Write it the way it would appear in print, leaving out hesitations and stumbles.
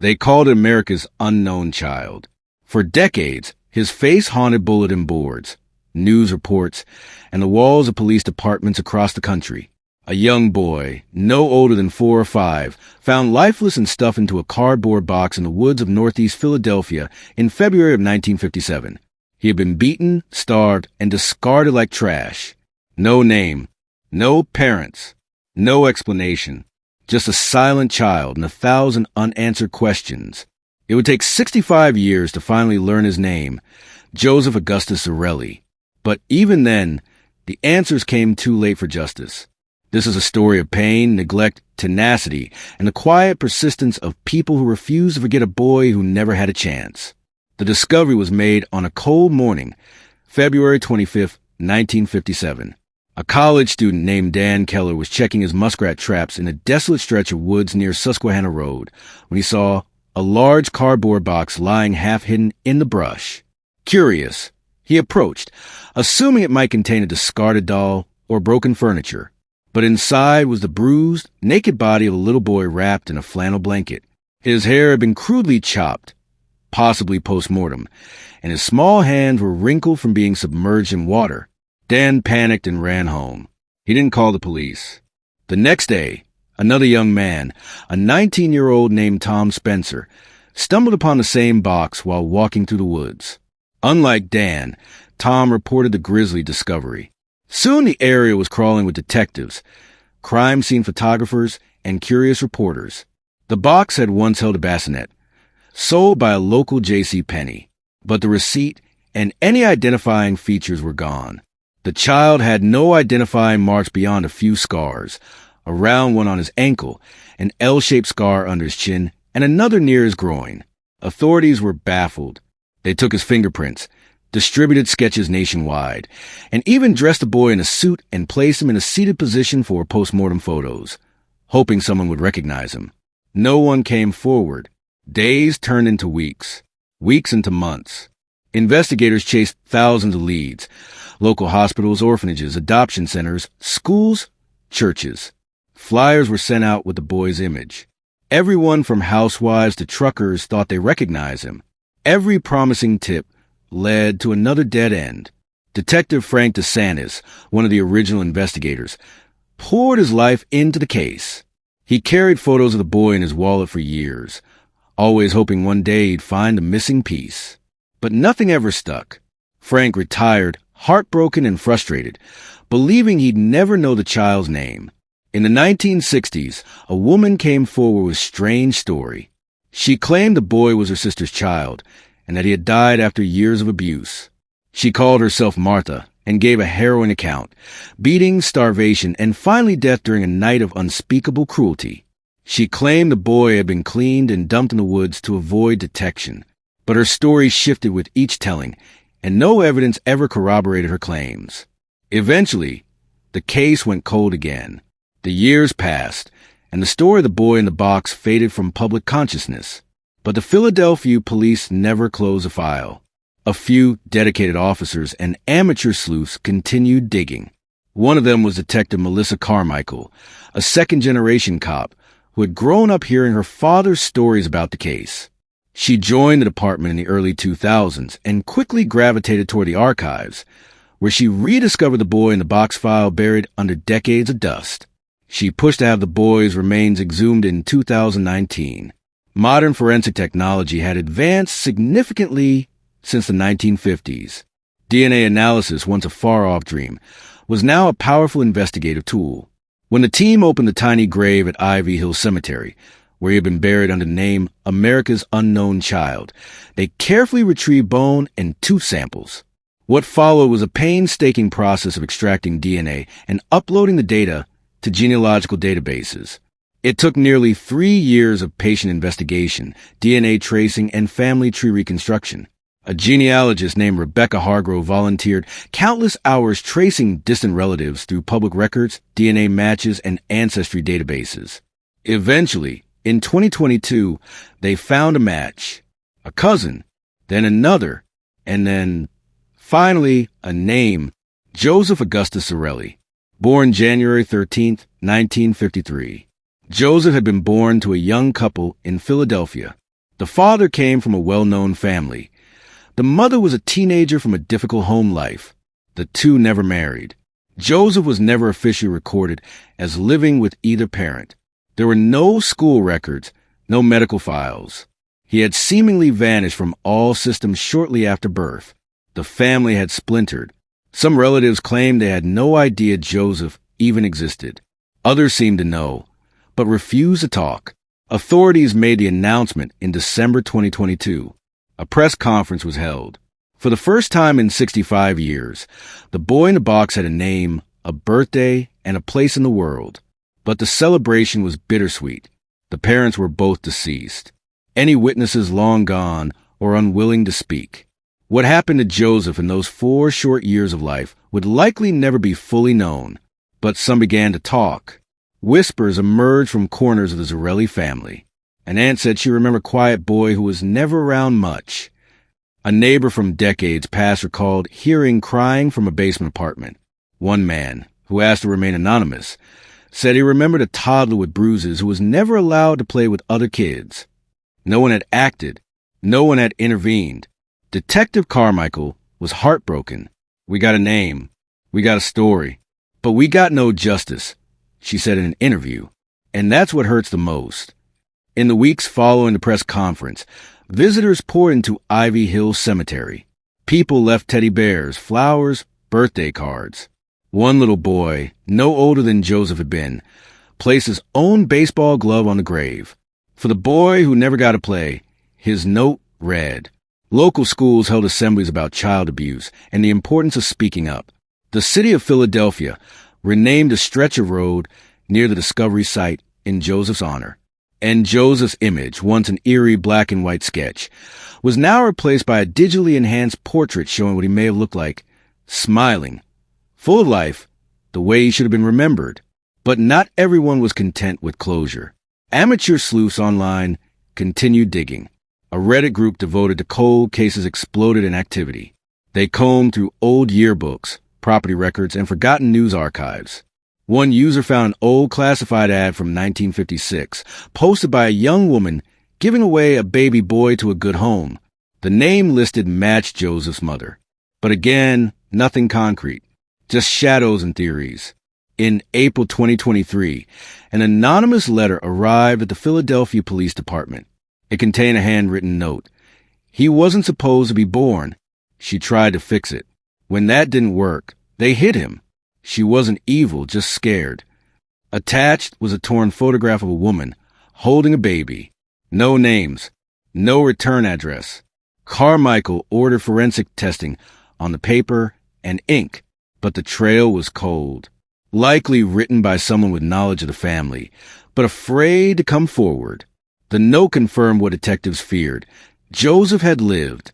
They called it America's unknown child. For decades, his face haunted bulletin boards, news reports, and the walls of police departments across the country. A young boy, no older than 4 or 5, found lifeless and stuffed into a cardboard box in the woods of northeast Philadelphia in February of 1957. He had been beaten, starved, and discarded like trash. No name, no parents, no explanation. Just a silent child and 1,000 unanswered questions. It would take 65 years to finally learn his name, Joseph Augustus Zarelli. But even then, the answers came too late for justice. This is a story of pain, neglect, tenacity, and the quiet persistence of people who refuse to forget a boy who never had a chance. The discovery was made on a cold morning, February 25, 1957. A college student named Dan Keller was checking his muskrat traps in a desolate stretch of woods near Susquehanna Road when he saw a large cardboard box lying half-hidden in the brush. Curious, he approached, assuming it might contain a discarded doll or broken furniture. But inside was the bruised, naked body of a little boy wrapped in a flannel blanket. His hair had been crudely chopped, possibly post-mortem, and his small hands were wrinkled from being submerged in water. Dan panicked and ran home. He didn't call the police. The next day, another young man, a 19-year-old named Tom Spencer, stumbled upon the same box while walking through the woods. Unlike Dan, Tom reported the grisly discovery. Soon the area was crawling with detectives, crime scene photographers, and curious reporters. The box had once held a bassinet, sold by a local J.C. Penney, but the receipt and any identifying features were gone. The child had no identifying marks beyond a few scars, a round one on his ankle, an L-shaped scar under his chin, and another near his groin. Authorities were baffled. They took his fingerprints, distributed sketches nationwide, and even dressed the boy in a suit and placed him in a seated position for post-mortem photos, hoping someone would recognize him. No one came forward. Days turned into weeks, weeks into months. Investigators chased thousands of leads: local hospitals, orphanages, adoption centers, schools, churches. Flyers were sent out with the boy's image. Everyone from housewives to truckers thought they recognized him. Every promising tip led to another dead end. Detective Frank DeSantis, one of the original investigators, poured his life into the case. He carried photos of the boy in his wallet for years, always hoping one day he'd find the missing piece. But nothing ever stuck. Frank retired, heartbroken and frustrated, believing he'd never know the child's name. In the 1960s, a woman came forward with a strange story. She claimed the boy was her sister's child, and that he had died after years of abuse. She called herself Martha and gave a harrowing account: beating, starvation, and finally death during a night of unspeakable cruelty. She claimed the boy had been cleaned and dumped in the woods to avoid detection. But her story shifted with each telling, and no evidence ever corroborated her claims. Eventually, the case went cold again. The years passed, and the story of the boy in the box faded from public consciousness. But the Philadelphia police never closed the file. A few dedicated officers and amateur sleuths continued digging. One of them was Detective Melissa Carmichael, a second-generation cop who had grown up hearing her father's stories about the case. She joined the department in the early 2000s and quickly gravitated toward the archives, where she rediscovered the boy in the box file buried under decades of dust. She pushed to have the boy's remains exhumed in 2019. Modern forensic technology had advanced significantly since the 1950s. DNA analysis, once a far-off dream, was now a powerful investigative tool. When the team opened the tiny grave at Ivy Hill Cemetery, where he had been buried under the name America's Unknown Child, they carefully retrieved bone and tooth samples. What followed was a painstaking process of extracting DNA and uploading the data to genealogical databases. It took nearly 3 years of patient investigation, DNA tracing, and family tree reconstruction. A genealogist named Rebecca Hargrove volunteered countless hours tracing distant relatives through public records, DNA matches, and ancestry databases. Eventually, in 2022, they found a match, a cousin, then another, and then, finally, a name: Joseph Augustus Zarelli, born January 13, 1953. Joseph had been born to a young couple in Philadelphia. The father came from a well-known family. The mother was a teenager from a difficult home life. The two never married. Joseph was never officially recorded as living with either parent. There were no school records, no medical files. He had seemingly vanished from all systems shortly after birth. The family had splintered. Some relatives claimed they had no idea Joseph even existed. Others seemed to know, but refused to talk. Authorities made the announcement in December 2022. A press conference was held. For the first time in 65 years, the boy in the box had a name, a birthday, and a place in the world. But the celebration was bittersweet. The parents were both deceased. Any witnesses long gone or unwilling to speak. What happened to Joseph in those 4 short years of life would likely never be fully known. But some began to talk. Whispers emerged from corners of the Zarelli family. An aunt said she remembered a quiet boy who was never around much. A neighbor from decades past recalled hearing crying from a basement apartment. One man, who asked to remain anonymous, said he remembered a toddler with bruises who was never allowed to play with other kids. No one had acted. No one had intervened. Detective Carmichael was heartbroken. "We got a name. We got a story. But we got no justice," she said in an interview. And that's what hurts the most. In the weeks following the press conference, visitors poured into Ivy Hill Cemetery. People left teddy bears, flowers, birthday cards. One little boy, no older than Joseph had been, placed his own baseball glove on the grave. For the boy who never got to play, his note read, "Local schools held assemblies about child abuse and the importance of speaking up. The city of Philadelphia renamed a stretch of road near the discovery site in Joseph's honor. And Joseph's image, once an eerie black and white sketch, was now replaced by a digitally enhanced portrait showing what he may have looked like, smiling, full of life, the way he should have been remembered. But not everyone was content with closure. Amateur sleuths online continued digging. A Reddit group devoted to cold cases exploded in activity. They combed through old yearbooks, property records, and forgotten news archives. One user found an old classified ad from 1956, posted by a young woman giving away a baby boy to a good home. The name listed matched Joseph's mother. But again, nothing concrete, just shadows and theories. In April 2023, an anonymous letter arrived at the Philadelphia Police Department. It contained a handwritten note. "He wasn't supposed to be born. She tried to fix it. When that didn't work, they hid him. She wasn't evil, just scared." Attached was a torn photograph of a woman holding a baby. No names, no return address. Carmichael ordered forensic testing on the paper and ink, but the trail was cold. Likely written by someone with knowledge of the family, but afraid to come forward. The note confirmed what detectives feared. Joseph had lived.